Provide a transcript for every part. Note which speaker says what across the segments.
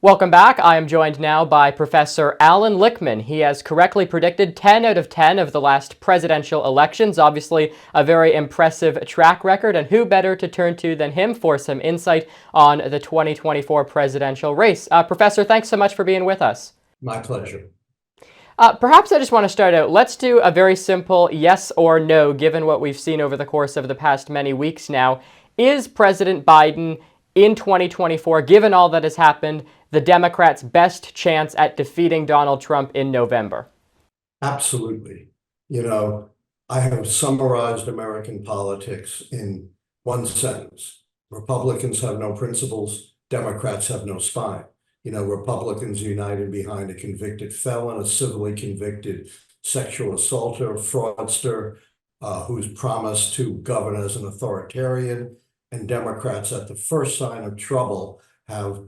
Speaker 1: Welcome back. I am joined now by Professor Allan Lichtman. He has correctly predicted 10 out of 10 of the last presidential elections. Obviously, a very impressive track record, and who better to turn to than him for some insight on the 2024 presidential race. Professor, thanks so much for being with us.
Speaker 2: My pleasure.
Speaker 1: Perhaps I just want to start out. Let's do a very simple yes or no, given what we've seen over the course of the past many weeks now. Is President Biden in 2024, given all that has happened, the Democrats' best chance at defeating Donald Trump in November?
Speaker 2: Absolutely. I have summarized American politics in one sentence. Republicans have no principles. Democrats have no spine. Republicans united behind a convicted felon, a civilly convicted sexual assaulter, fraudster, who's promised to govern as an authoritarian. And Democrats, at the first sign of trouble, have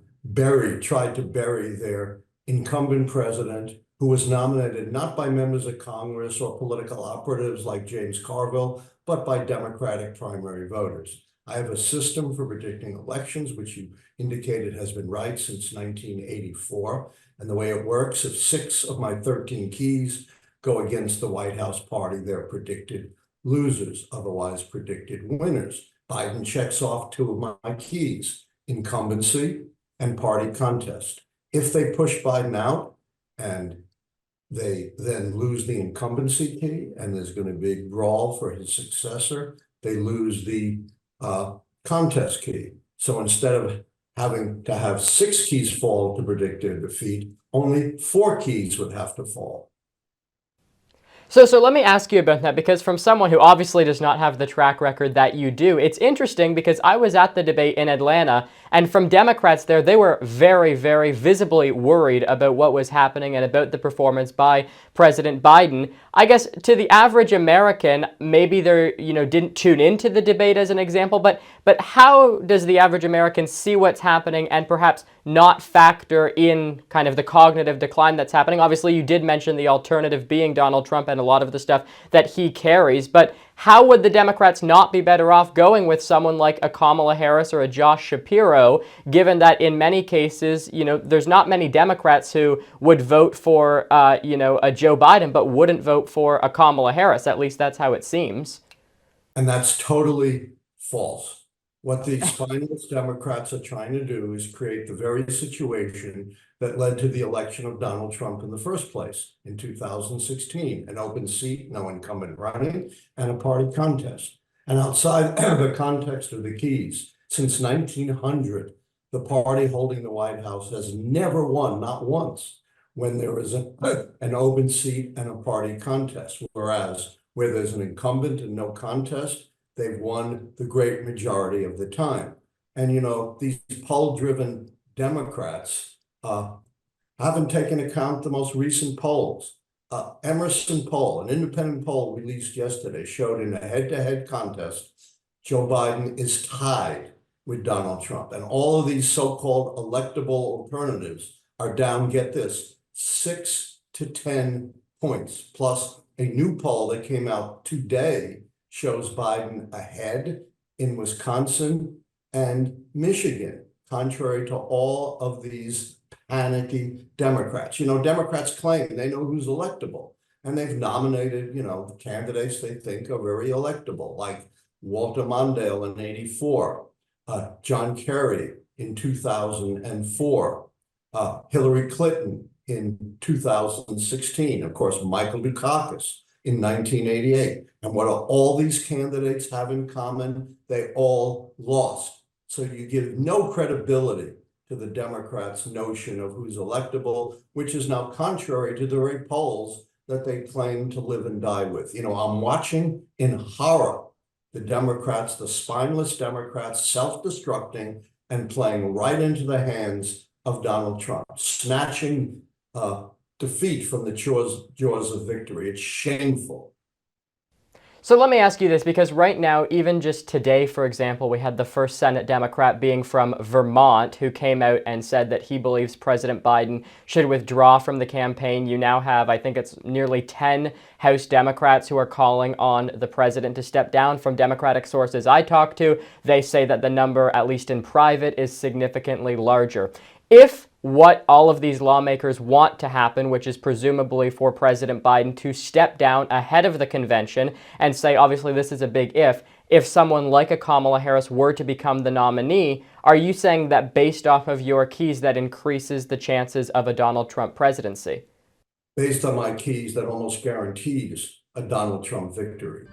Speaker 2: tried to bury their incumbent president, who was nominated not by members of Congress or political operatives like James Carville, but by Democratic primary voters. I have a system for predicting elections, which you indicated has been right since 1984. And the way it works, if 6 of my 13 keys go against the White House party, they're predicted losers, otherwise predicted winners. Biden checks off 2 of my keys: incumbency and party contest. If they push Biden out and they then lose the incumbency key and there's going to be a brawl for his successor, they lose the contest key. So instead of having to have 6 keys fall to predict their defeat, only 4 keys would have to fall.
Speaker 1: So let me ask you about that, because from someone who obviously does not have the track record that you do, it's interesting because I was at the debate in Atlanta, and from Democrats there, they were very, very visibly worried about what was happening and about the performance by President Biden. I guess to the average American, maybe they didn't tune into the debate as an example, but how does the average American see what's happening and perhaps not factor in kind of the cognitive decline that's happening? Obviously, you did mention the alternative being Donald Trump and a lot of the stuff that he carries, but how would the Democrats not be better off going with someone like a Kamala Harris or a Josh Shapiro, given that in many cases, there's not many Democrats who would vote for, a Joe Biden, but wouldn't vote for a Kamala Harris? At least that's how it seems.
Speaker 2: And that's totally false. What the spineless Democrats are trying to do is create the very situation that led to the election of Donald Trump in the first place in 2016, an open seat, no incumbent running, and a party contest. And outside the context of the keys, since 1900, the party holding the White House has never won, not once, when there is an open seat and a party contest, whereas where there's an incumbent and no contest, they've won the great majority of the time. And, these poll-driven Democrats haven't taken account the most recent polls. Emerson poll, an independent poll released yesterday, showed in a head-to-head contest, Joe Biden is tied with Donald Trump. And all of these so-called electable alternatives are down, get this, 6 to 10 points. Plus a new poll that came out today shows Biden ahead in Wisconsin and Michigan, contrary to all of these panicky Democrats. Democrats claim they know who's electable, and they've nominated, candidates they think are very electable, like Walter Mondale in '84, John Kerry in 2004, Hillary Clinton in 2016, of course, Michael Dukakis in 1988. And what do all these candidates have in common? They all lost. So you give no credibility to the Democrats' notion of who's electable, which is now contrary to the very polls that they claim to live and die with. I'm watching in horror the Democrats, the spineless Democrats, self-destructing and playing right into the hands of Donald Trump, snatching defeat from the jaws of victory. It's shameful.
Speaker 1: So let me ask you this, because right now, even just today, for example, we had the first Senate Democrat being from Vermont who came out and said that he believes President Biden should withdraw from the campaign. You now have, I think it's nearly 10 House Democrats who are calling on the president to step down. From Democratic sources I talked to, they say that the number, at least in private, is significantly larger. if what all of these lawmakers want to happen, which is presumably for President Biden to step down ahead of the convention and say, obviously this is a big if someone like a Kamala Harris were to become the nominee, are you saying that based off of your keys that increases the chances of a Donald Trump presidency?
Speaker 2: Based on my keys, that almost guarantees a Donald Trump victory.